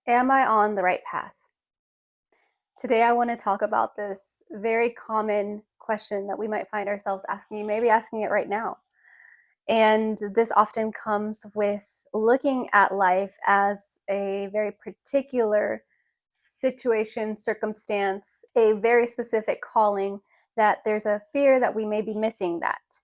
Am I on the right path? Today, I want to talk about this very common question that we might find ourselves asking. You may be asking it right now. And this often comes with looking at life as a very particular situation, circumstance, a very specific calling, that there's a fear that we may be missing that.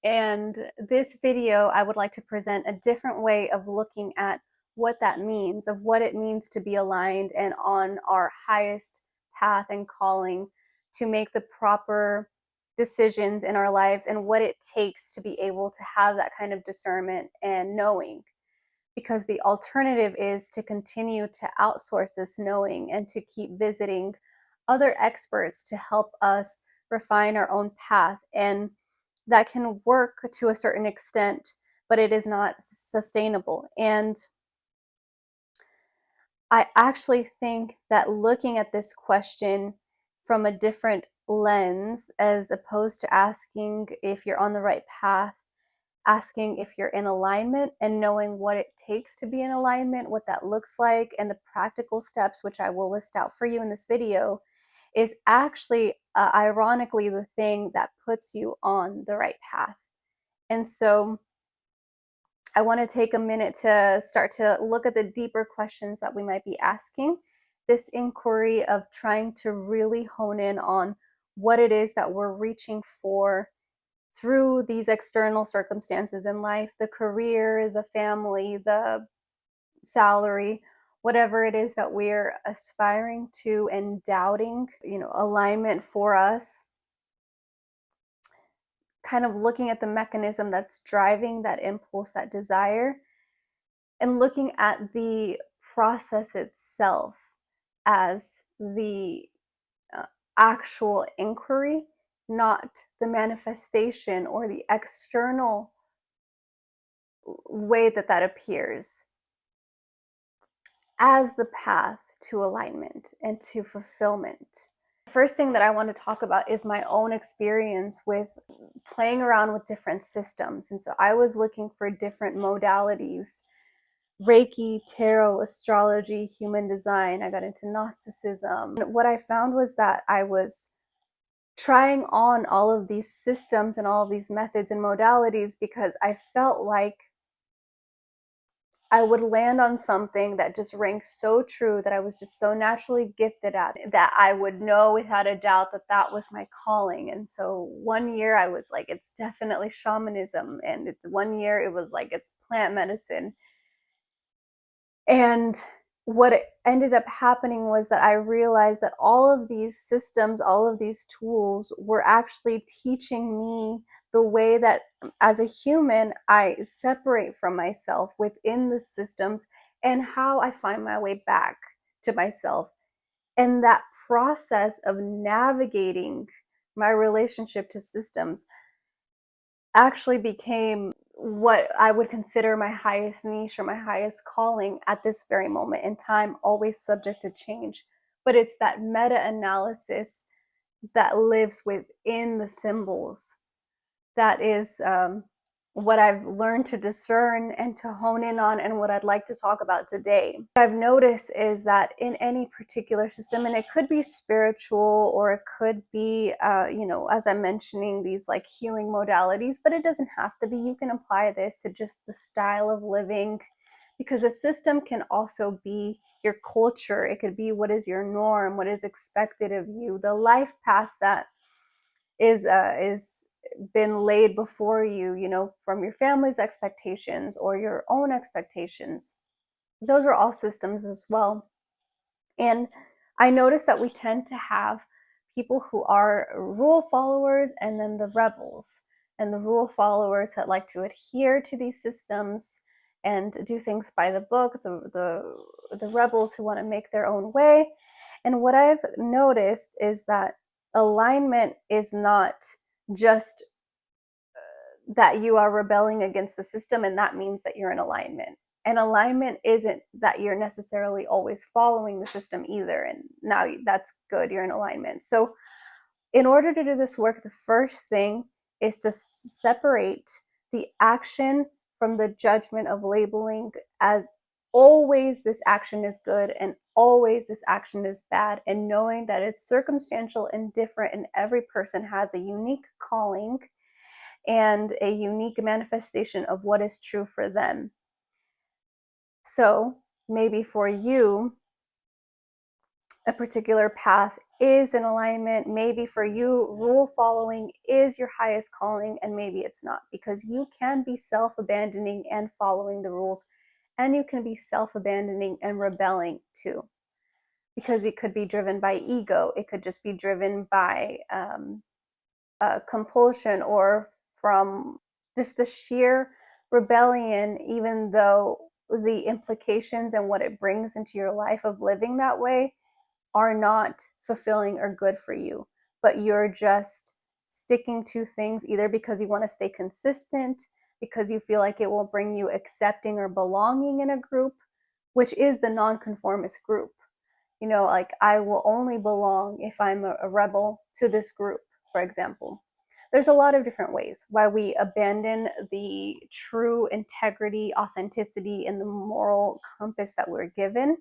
And this video, I would like to present a different way of looking at what that means, of what it means to be aligned and on our highest path and calling to make the proper decisions in our lives, and what it takes to be able to have that kind of discernment and knowing. Because the alternative is to continue to outsource this knowing and to keep visiting other experts to help us refine our own path. And that can work to a certain extent, but it is not sustainable. And I actually think that looking at this question from a different lens, as opposed to asking if you're on the right path, asking if you're in alignment and knowing what it takes to be in alignment, what that looks like, and the practical steps, which I will list out for you in this video, is actually ironically the thing that puts you on the right path. And so I want to take a minute to start to look at the deeper questions that we might be asking. This inquiry of trying to really hone in on what it is that we're reaching for through these external circumstances in life, the career, the family, the salary, whatever it is that we're aspiring to and doubting, alignment for us. Kind of looking at the mechanism that's driving that impulse, that desire, and looking at the process itself as the actual inquiry, not the manifestation or the external way that appears as the path to alignment and to fulfillment. The first thing that I want to talk about is my own experience with playing around with different systems. And so I was looking for different modalities: Reiki, tarot, astrology, human design. I got into Gnosticism. And what I found was that I was trying on all of these systems and all of these methods and modalities because I felt like I would land on something that just rang so true, that I was just so naturally gifted at, that I would know without a doubt that that was my calling. And so one year I was like, it's definitely shamanism. And it's one year it was like, it's plant medicine. And what ended up happening was that I realized that all of these systems, all of these tools were actually teaching me the way that as a human, I separate from myself within the systems, and how I find my way back to myself. And that process of navigating my relationship to systems actually became what I would consider my highest niche or my highest calling at this very moment in time, always subject to change. But it's that meta-analysis that lives within the symbols that is what I've learned to discern and to hone in on, and what I'd like to talk about today. What I've noticed is that in any particular system, and it could be spiritual or it could be, as I'm mentioning, these like healing modalities, but it doesn't have to be. You can apply this to just the style of living, because a system can also be your culture. It could be what is your norm, what is expected of you, the life path that is been laid before you, from your family's expectations or your own expectations. Those are all systems as well. And I notice that we tend to have people who are rule followers and then the rebels. And the rule followers that like to adhere to these systems and do things by the book, the rebels who want to make their own way. And what I've noticed is that alignment is not just that you are rebelling against the system and that means that you're in alignment. And alignment isn't that you're necessarily always following the system either. And now that's good, you're in alignment. So in order to do this work, the first thing is to separate the action from the judgment of labeling as always this action is good and always this action is bad, and knowing that it's circumstantial and different, and every person has a unique calling and a unique manifestation of what is true for them. So maybe for you, a particular path is in alignment. Maybe for you, rule following is your highest calling, and maybe it's not, because you can be self-abandoning and following the rules, and you can be self-abandoning and rebelling too, because it could be driven by ego. It could just be driven by compulsion, or from just the sheer rebellion, even though the implications and what it brings into your life of living that way are not fulfilling or good for you, but you're just sticking to things either because you want to stay consistent, because you feel like it will bring you accepting or belonging in a group, which is the nonconformist group. You know, like, I will only belong if I'm a rebel to this group, for example. There's a lot of different ways why we abandon the true integrity, authenticity, and the moral compass that we're given.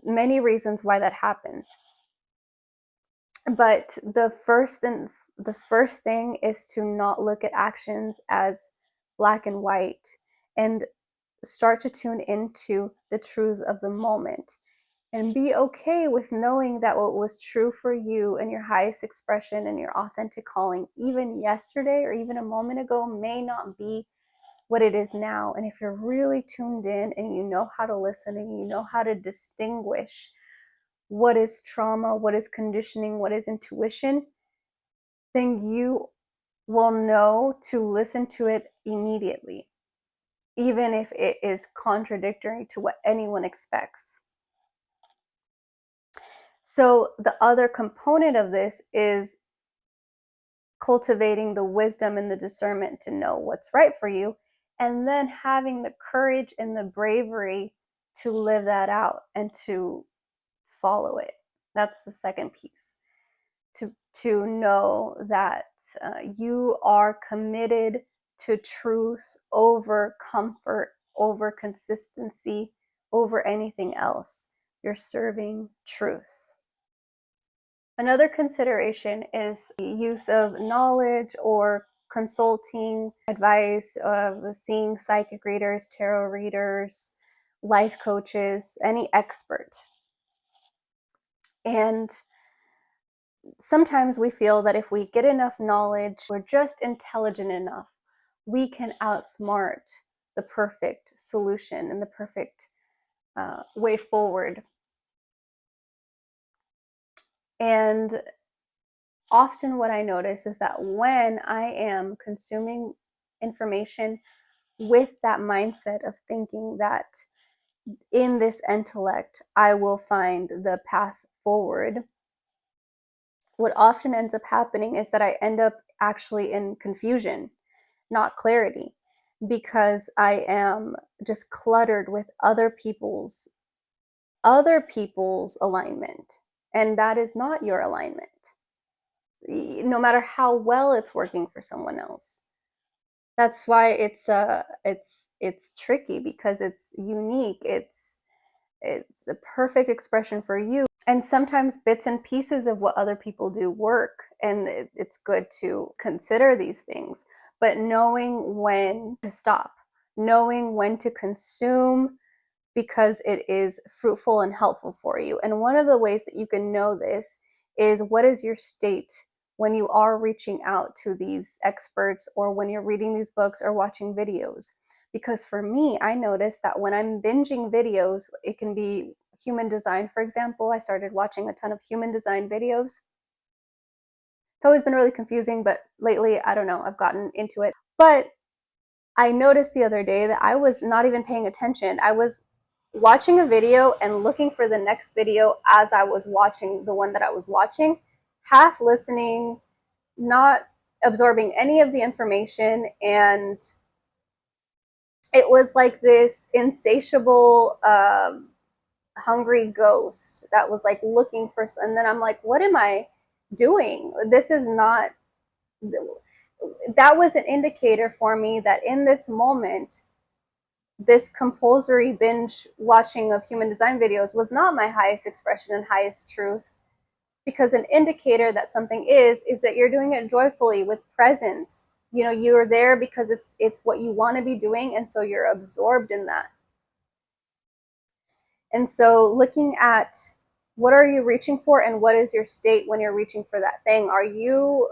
Many reasons why that happens. But the first thing is to not look at actions as black and white, and start to tune into the truth of the moment, and be okay with knowing that what was true for you and your highest expression and your authentic calling, even yesterday or even a moment ago, may not be what it is now. And if you're really tuned in and you know how to listen and you know how to distinguish what is trauma, what is conditioning, what is intuition, then you will know to listen to it immediately, even if it is contradictory to what anyone expects. So the other component of this is cultivating the wisdom and the discernment to know what's right for you, and then having the courage and the bravery to live that out and to follow it. That's the second piece. To know that you are committed to truth over comfort, over consistency, over anything else. You're serving truth. Another consideration is the use of knowledge or consulting advice, of seeing psychic readers, tarot readers, life coaches, any expert. And sometimes we feel that if we get enough knowledge, we're just intelligent enough, we can outsmart the perfect solution and the perfect way forward. And often what I notice is that when I am consuming information with that mindset of thinking that in this intellect I will find the path forward, what often ends up happening is that I end up actually in confusion, not clarity, because I am just cluttered with other people's alignment, and that is not your alignment, no matter how well it's working for someone else. That's why it's tricky, because it's unique. It's a perfect expression for you. And sometimes bits and pieces of what other people do work, and it's good to consider these things, but knowing when to stop, knowing when to consume, because it is fruitful and helpful for you. And one of the ways that you can know this is, what is your state when you are reaching out to these experts, or when you're reading these books or watching videos? Because for me, I notice that when I'm binging videos, it can be human design, for example. I started watching a ton of human design videos. It's always been really confusing, but lately, I don't know, I've gotten into it. But I noticed the other day that I was not even paying attention. I was watching a video and looking for the next video as I was watching the one that I was watching, half listening, not absorbing any of the information. And it was like this insatiable, hungry ghost that was like looking for, and then I'm like, what am I doing? This is not, that was an indicator for me that in this moment, this compulsory binge watching of human design videos was not my highest expression and highest truth, because an indicator that something is that you're doing it joyfully with presence. You know, you're there because it's what you want to be doing, and so you're absorbed in that. And so looking at what are you reaching for, and what is your state when you're reaching for that thing? Are you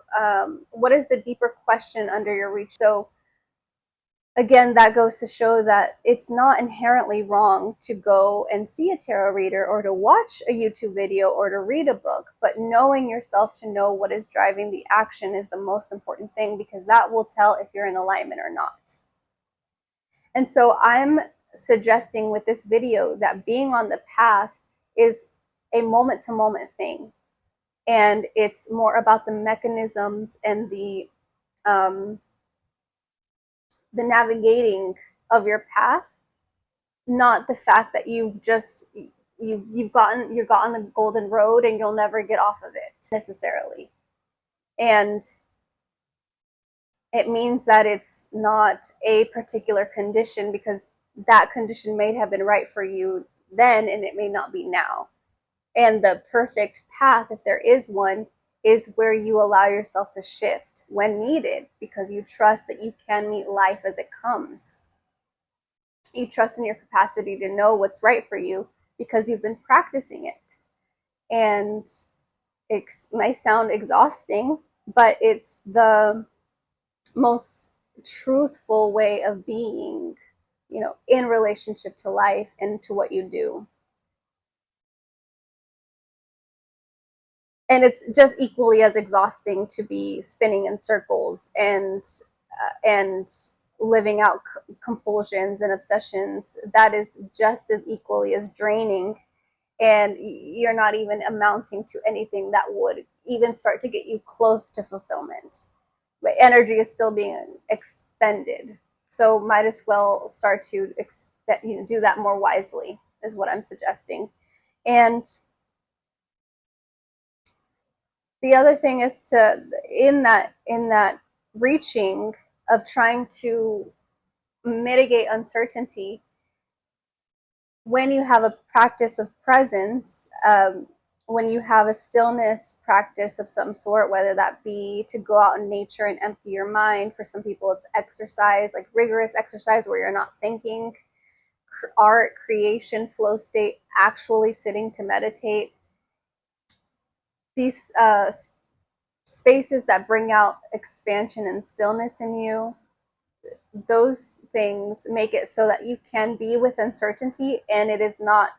what is the deeper question under your reach? So again, that goes to show that it's not inherently wrong to go and see a tarot reader or to watch a YouTube video or to read a book, but knowing yourself to know what is driving the action is the most important thing, because that will tell if you're in alignment or not. And so I'm suggesting with this video that being on the path is a moment to moment thing. And it's more about the mechanisms and the navigating of your path, not the fact that you've gotten the golden road and you'll never get off of it necessarily. And it means that it's not a particular condition, because that condition may have been right for you then and it may not be now. And the perfect path, if there is one, is where you allow yourself to shift when needed, because you trust that you can meet life as it comes. You trust in your capacity to know what's right for you because you've been practicing it. And it might sound exhausting, but it's the most truthful way of being, you know, in relationship to life and to what you do. And it's just equally as exhausting to be spinning in circles and living out compulsions and obsessions. That is just as equally as draining, and you're not even amounting to anything that would even start to get you close to fulfillment. But energy is still being expended, so might as well start to do that more wisely, is what I'm suggesting. And the other thing is to in that reaching of trying to mitigate uncertainty, when you have a practice of presence, when you have a stillness practice of some sort, whether that be to go out in nature and empty your mind. For some people it's exercise, like rigorous exercise where you're not thinking, art, creation, flow state, actually sitting to meditate. These spaces that bring out expansion and stillness in you, those things make it so that you can be with uncertainty, and it is not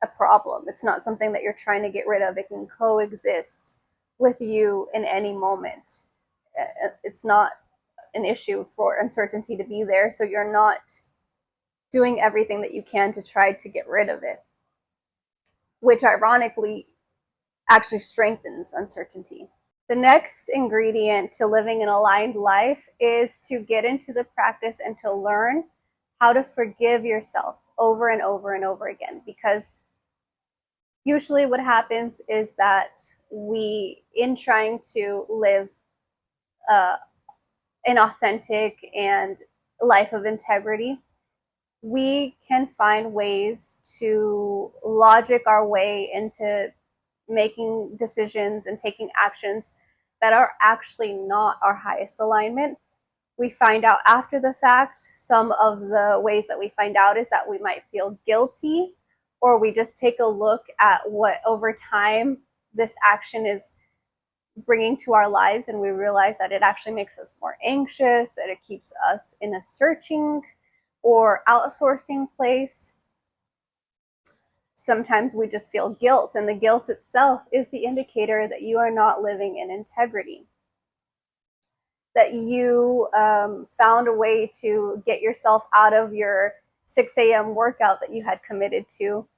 a problem. It's not something that you're trying to get rid of. It can coexist with you in any moment. It's not an issue for uncertainty to be there, so you're not doing everything that you can to try to get rid of it, which ironically actually strengthens uncertainty. The next ingredient to living an aligned life is to get into the practice and to learn how to forgive yourself over and over and over again. Because usually what happens is that we, in trying to live an authentic and life of integrity, we can find ways to logic our way into making decisions and taking actions that are actually not our highest alignment. We find out after the fact. Some of the ways that we find out is that we might feel guilty, or we just take a look at what over time this action is bringing to our lives, and we realize that it actually makes us more anxious, that it keeps us in a searching or outsourcing place. Sometimes we just feel guilt, and the guilt itself is the indicator that you are not living in integrity, that you found a way to get yourself out of your 6 a.m. workout that you had committed to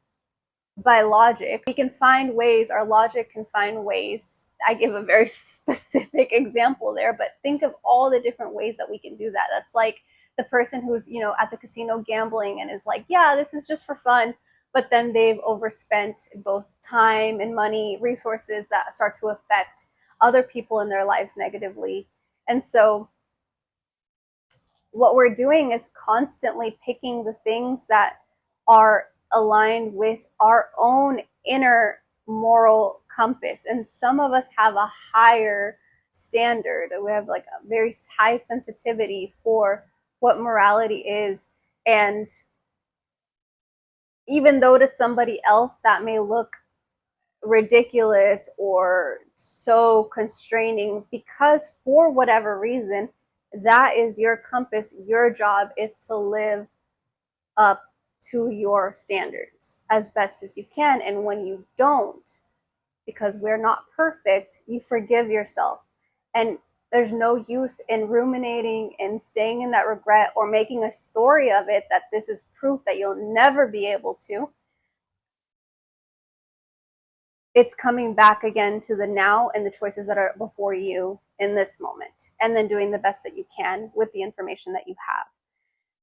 by logic. We can find ways, our logic can find ways. I give a very specific example there, but think of all the different ways that we can do that. That's like the person who's, at the casino gambling and is like, yeah, this is just for fun, but then they've overspent both time and money, resources that start to affect other people in their lives negatively. And so what we're doing is constantly picking the things that are aligned with our own inner moral compass. And some of us have a higher standard. We have like a very high sensitivity for what morality is. And even though to somebody else that may look ridiculous or so constraining, because for whatever reason, that is your compass, your job is to live up to your standards as best as you can. And when you don't, because we're not perfect, you forgive yourself. And there's no use in ruminating and staying in that regret or making a story of it that this is proof that you'll never be able to. It's coming back again to the now and the choices that are before you in this moment, and then doing the best that you can with the information that you have.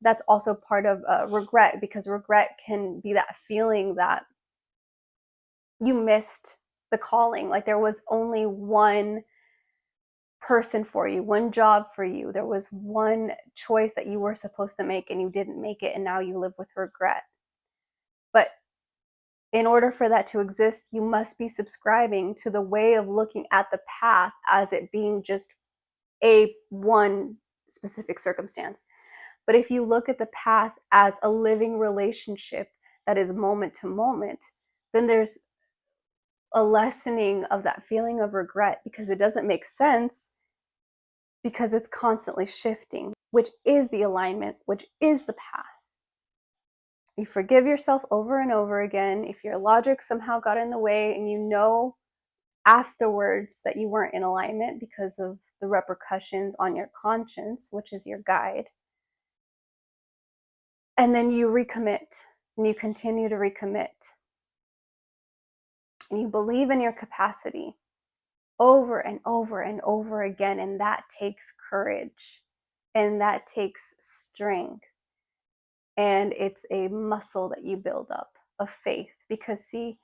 That's also part of regret, because regret can be that feeling that you missed the calling. Like there was only one person for you, one job for you. There was one choice that you were supposed to make and you didn't make it, and now you live with regret. But in order for that to exist, you must be subscribing to the way of looking at the path as it being just a one specific circumstance. But if you look at the path as a living relationship that is moment to moment, then there's a lessening of that feeling of regret, because it doesn't make sense, because it's constantly shifting, which is the alignment, which is the path. You forgive yourself over and over again. If your logic somehow got in the way and you know afterwards that you weren't in alignment because of the repercussions on your conscience, which is your guide, and then you recommit and you continue to recommit and you believe in your capacity over and over and over again, and that takes courage and that takes strength. And it's a muscle that you build up of faith. Because see,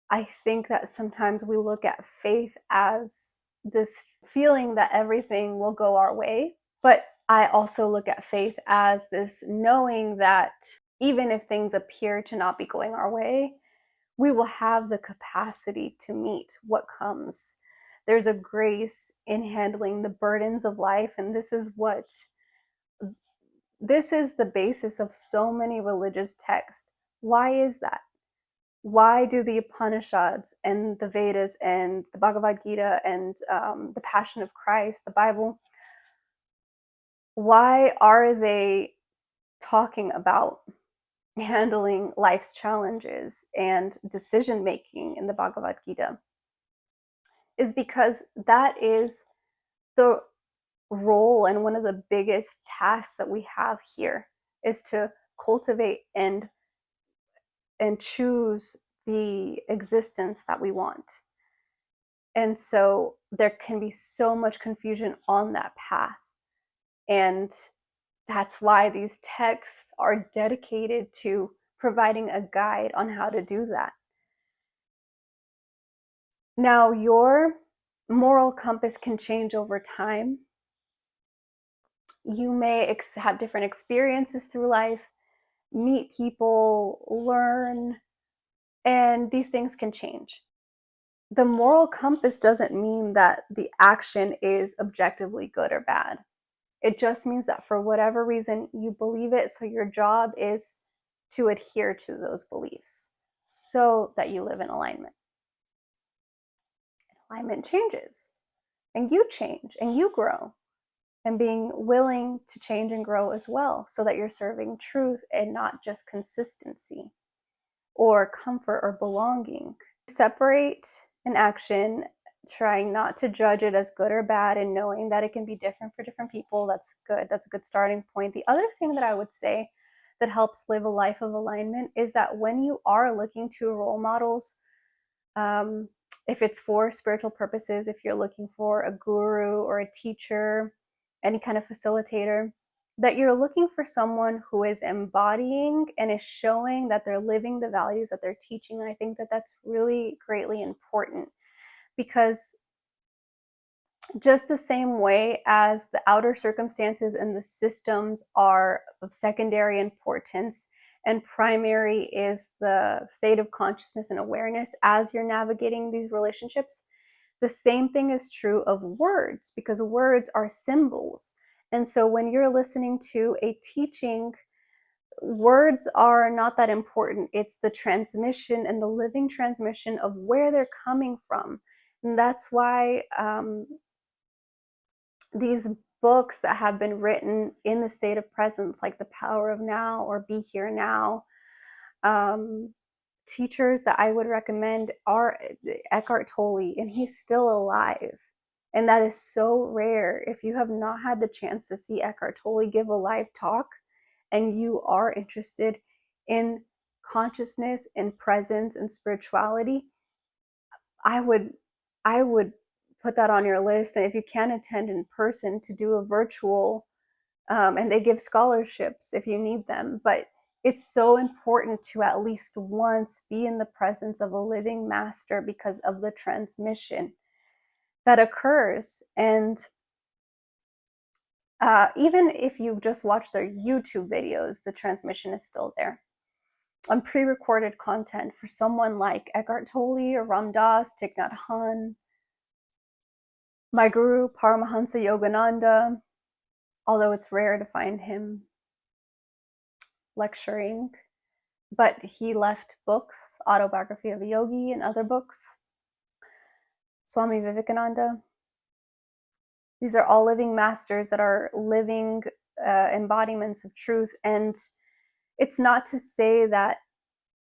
I think that sometimes we look at faith as this feeling that everything will go our way. But I also look at faith as this knowing that even if things appear to not be going our way, we will have the capacity to meet what comes. There's a grace in handling the burdens of life. And this is the basis of so many religious texts. Why is that? Why do the Upanishads and the Vedas and the Bhagavad Gita and the Passion of Christ, the Bible, why are they talking about handling life's challenges and decision making in the Bhagavad Gita? Is because that is the role, and one of the biggest tasks that we have here is to cultivate and choose the existence that we want. And so there can be so much confusion on that path. And that's why these texts are dedicated to providing a guide on how to do that. Now, your moral compass can change over time. You may have different experiences through life, meet people, learn, and these things can change. The moral compass doesn't mean that the action is objectively good or bad. It just means that for whatever reason you believe it, so your job is to adhere to those beliefs so that you live in alignment. Alignment changes, and you change, and you grow, and being willing to change and grow as well, so that you're serving truth and not just consistency or comfort or belonging. Separate an action, trying not to judge it as good or bad, and knowing that it can be different for different people. That's good. That's a good starting point. The other thing that I would say that helps live a life of alignment is that when you are looking to role models, if it's for spiritual purposes, if you're looking for a guru or a teacher, any kind of facilitator, that you're looking for someone who is embodying and is showing that they're living the values that they're teaching. And I think that that's really greatly important, because just the same way as the outer circumstances and the systems are of secondary importance, and primary is the state of consciousness and awareness as you're navigating these relationships. The same thing is true of words, because words are symbols. And so when you're listening to a teaching, words are not that important. It's the transmission and the living transmission of where they're coming from. And that's why these books that have been written in the state of presence, like The Power of Now or Be Here Now, teachers that I would recommend are Eckhart Tolle, and he's still alive. And that is so rare. If you have not had the chance to see Eckhart Tolle give a live talk and you are interested in consciousness and presence and spirituality, I would put that on your list. And if you can attend in person, to do a virtual, and they give scholarships if you need them. But it's so important to at least once be in the presence of a living master because of the transmission that occurs. And even if you just watch their YouTube videos, the transmission is still there on pre-recorded content for someone like Eckhart Tolle or Ram Dass, Thich Nhat Hanh, my guru Paramahansa Yogananda, although it's rare to find him lecturing, but he left books, Autobiography of a Yogi and other books. Swami Vivekananda. These are all living masters that are living embodiments of truth. And it's not to say that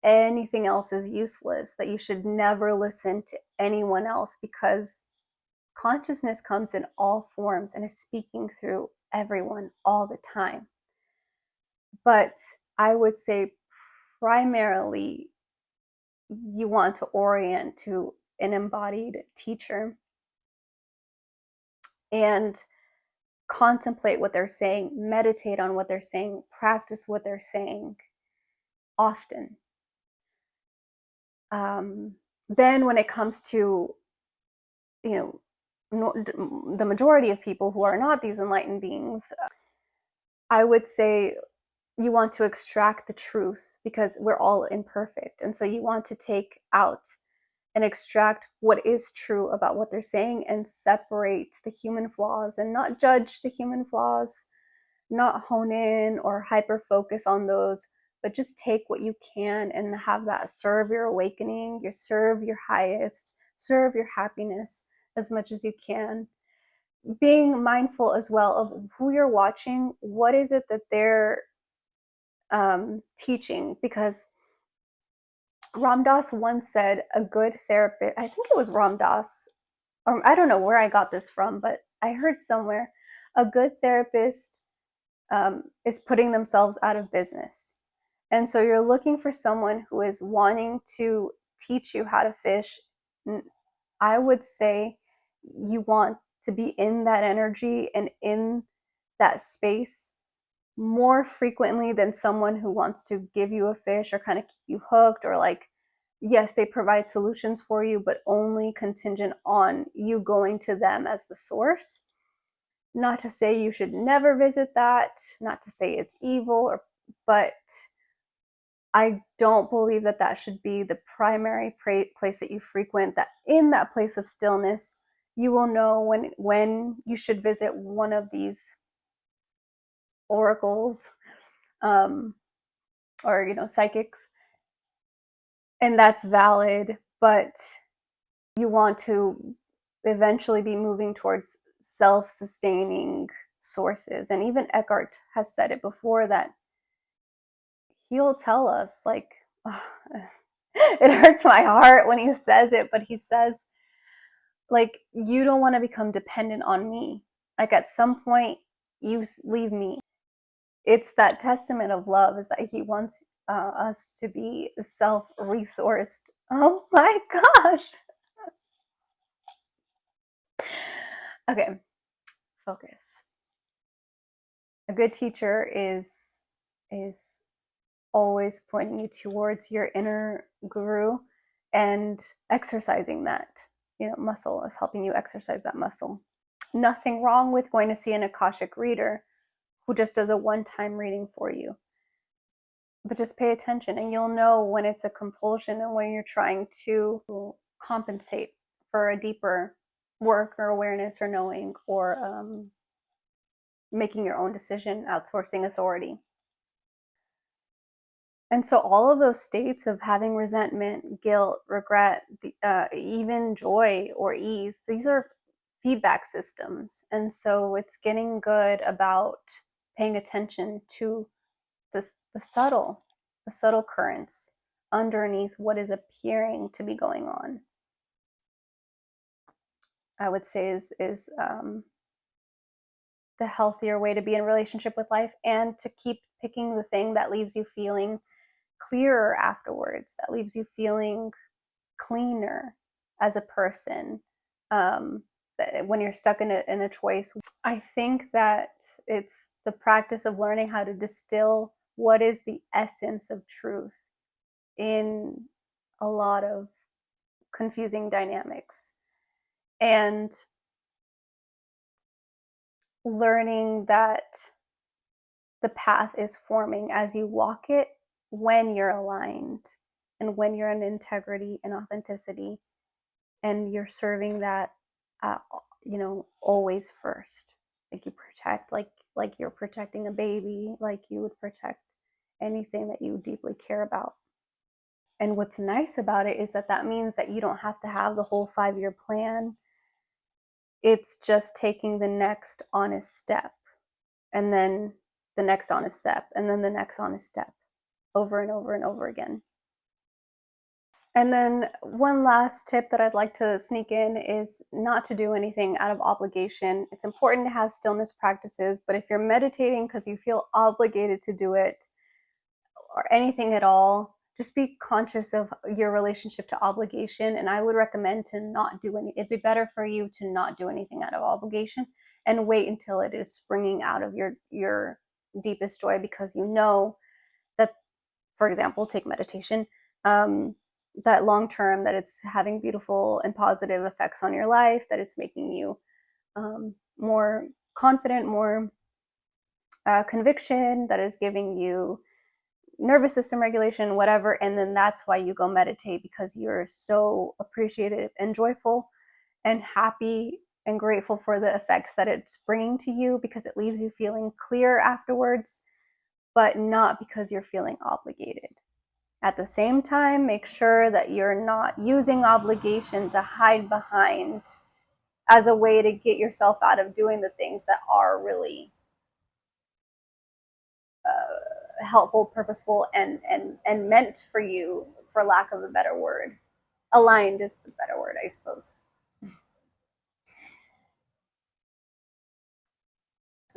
anything else is useless, that you should never listen to anyone else, because consciousness comes in all forms and is speaking through everyone all the time. But I would say primarily you want to orient to an embodied teacher and contemplate what they're saying, meditate on what they're saying, practice what they're saying often. Then when it comes to, the majority of people who are not these enlightened beings, I would say you want to extract the truth, because we're all imperfect. And so you want to take out and extract what is true about what they're saying and separate the human flaws and not judge the human flaws, not hone in or hyper focus on those, but just take what you can and have that serve your awakening, serve your highest, serve your happiness as much as you can. Being mindful as well of who you're watching, what is it that they're teaching, because Ram Dass once said a good therapist, I think it was Ram Dass, or I don't know where I got this from, but I heard somewhere, a good therapist is putting themselves out of business. And so you're looking for someone who is wanting to teach you how to fish. I would say you want to be in that energy and in that space more frequently than someone who wants to give you a fish or kind of keep you hooked, or like, yes, they provide solutions for you, but only contingent on you going to them as the source. Not to say you should never visit that, not to say it's evil, but I don't believe that that should be the primary place that you frequent, that in that place of stillness, you will know when you should visit one of these oracles, or psychics, and that's valid. But you want to eventually be moving towards self-sustaining sources. And even Eckhart has said it before, that he'll tell us, like, it hurts my heart when he says it, but he says, like, you don't want to become dependent on me. Like, at some point, you leave me. It's that testament of love, is that he wants us to be self-resourced. Oh my gosh. Okay, focus. A good teacher is always pointing you towards your inner guru and exercising that. Muscle is helping you exercise that muscle. Nothing wrong with going to see an Akashic reader who just does a one-time reading for you. But just pay attention and you'll know when it's a compulsion and when you're trying to compensate for a deeper work or awareness or knowing or making your own decision, outsourcing authority. And so all of those states of having resentment, guilt, regret, even joy or ease, these are feedback systems. And so it's getting good about paying attention to the subtle currents underneath what is appearing to be going on. I would say is the healthier way to be in relationship with life, and to keep picking the thing that leaves you feeling clearer afterwards, that leaves you feeling cleaner as a person. When you're stuck in a choice, I think that it's the practice of learning how to distill what is the essence of truth in a lot of confusing dynamics, and learning that the path is forming as you walk it when you're aligned and when you're in integrity and authenticity, and you're serving that always first. Like you protect, like you're protecting a baby, like you would protect anything that you deeply care about. And what's nice about it is that means that you don't have to have the whole 5-year plan. It's just taking the next honest step, and then the next honest step, and then the next honest step, over and over and over again. And then one last tip that I'd like to sneak in is not to do anything out of obligation. It's important to have stillness practices, but if you're meditating because you feel obligated to do it, or anything at all, just be conscious of your relationship to obligation. And I would recommend to not do any. It'd be better for you to not do anything out of obligation and wait until it is springing out of your deepest joy, because you know that, for example, take meditation, that long term, that it's having beautiful and positive effects on your life, that it's making you more confident, more conviction, that is giving you nervous system regulation, whatever. And then that's why you go meditate, because you're so appreciative and joyful and happy and grateful for the effects that it's bringing to you, because it leaves you feeling clear afterwards, but not because you're feeling obligated. At the same time, make sure that you're not using obligation to hide behind as a way to get yourself out of doing the things that are really helpful, purposeful, and meant for you, for lack of a better word. Aligned is the better word, I suppose.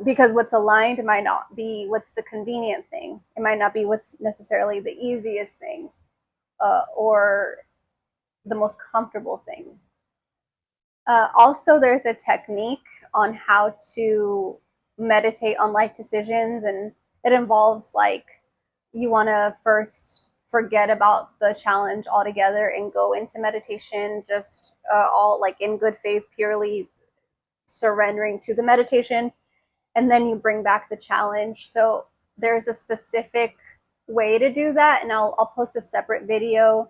Because what's aligned might not be what's the convenient thing. It might not be what's necessarily the easiest thing, or the most comfortable thing. Also, there's a technique on how to meditate on life decisions, and it involves, like, you want to first forget about the challenge altogether and go into meditation, just all like in good faith, purely surrendering to the meditation, and then you bring back the challenge. So there's a specific way to do that, and I'll post a separate video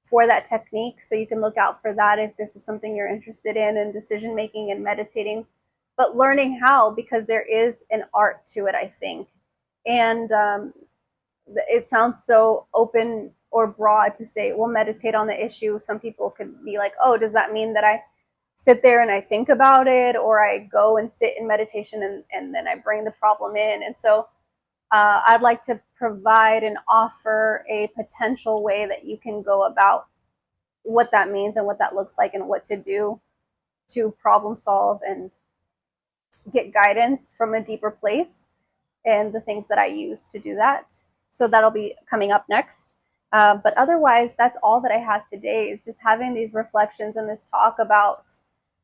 for that technique, so you can look out for that if this is something you're interested in decision making and meditating, but learning how, because there is an art to it, I think. And it sounds so open or broad to say, well, meditate on the issue. Some people could be like, oh, does that mean that I sit there and I think about it, or I go and sit in meditation and then I bring the problem in? And so I'd like to provide and offer a potential way that you can go about what that means and what that looks like and what to do to problem solve and get guidance from a deeper place, and the things that I use to do that. So that'll be coming up next. But otherwise, that's all that I have today, is just having these reflections and this talk about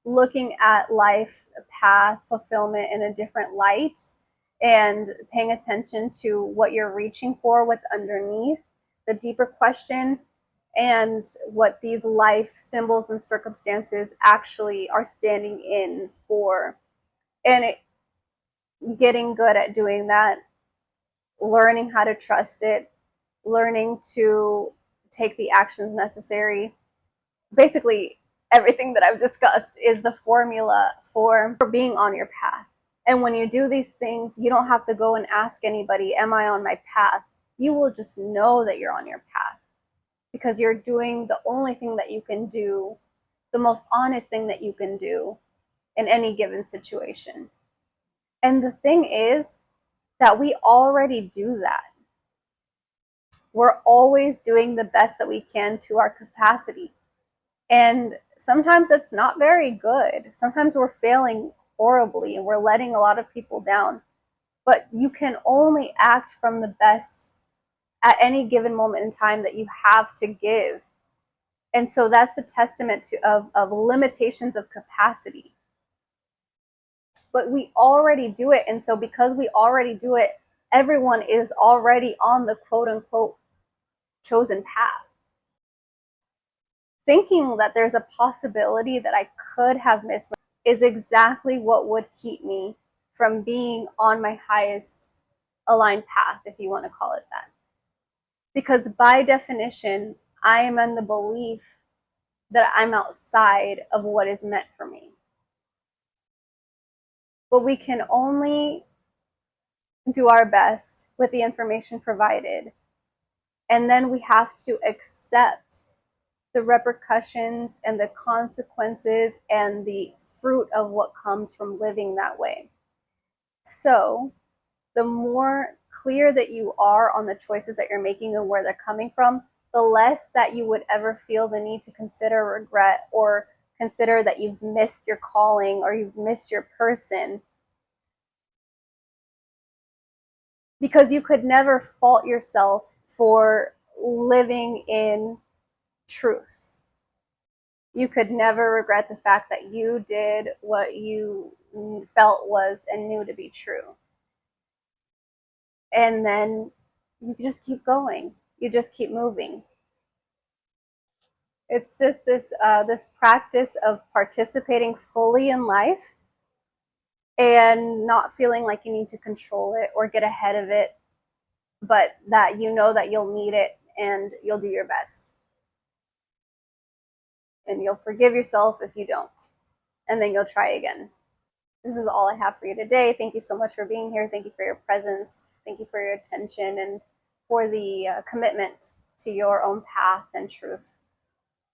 looking at life path fulfillment in a different light, and paying attention to what you're reaching for, what's underneath the deeper question, and what these life symbols and circumstances actually are standing in for. And getting good at doing that, learning how to trust it, learning to take the actions necessary. Basically, everything that I've discussed is the formula for being on your path. And when you do these things, you don't have to go and ask anybody, am I on my path? You will just know that you're on your path because you're doing the only thing that you can do, the most honest thing that you can do in any given situation. And the thing is that we already do that. We're always doing the best that we can to our capacity. And sometimes it's not very good. Sometimes we're failing horribly and we're letting a lot of people down. But you can only act from the best at any given moment in time that you have to give. And so that's a testament of limitations of capacity. But we already do it. And so because we already do it, everyone is already on the quote unquote chosen path. Thinking that there's a possibility that I could have missed is exactly what would keep me from being on my highest aligned path, if you want to call it that. Because by definition, I am in the belief that I'm outside of what is meant for me. But we can only do our best with the information provided. And then we have to accept the repercussions and the consequences and the fruit of what comes from living that way. So the more clear that you are on the choices that you're making and where they're coming from, the less that you would ever feel the need to consider regret or consider that you've missed your calling or you've missed your person. Because you could never fault yourself for living in truth. You could never regret the fact that you did what you felt was and knew to be true. And then you just keep going. You just keep moving. It's just this practice of participating fully in life and not feeling like you need to control it or get ahead of it, but that you know that you'll need it and you'll do your best. And you'll forgive yourself if you don't. And then you'll try again. This is all I have for you today. Thank you so much for being here. Thank you for your presence. Thank you for your attention and for the commitment to your own path and truth.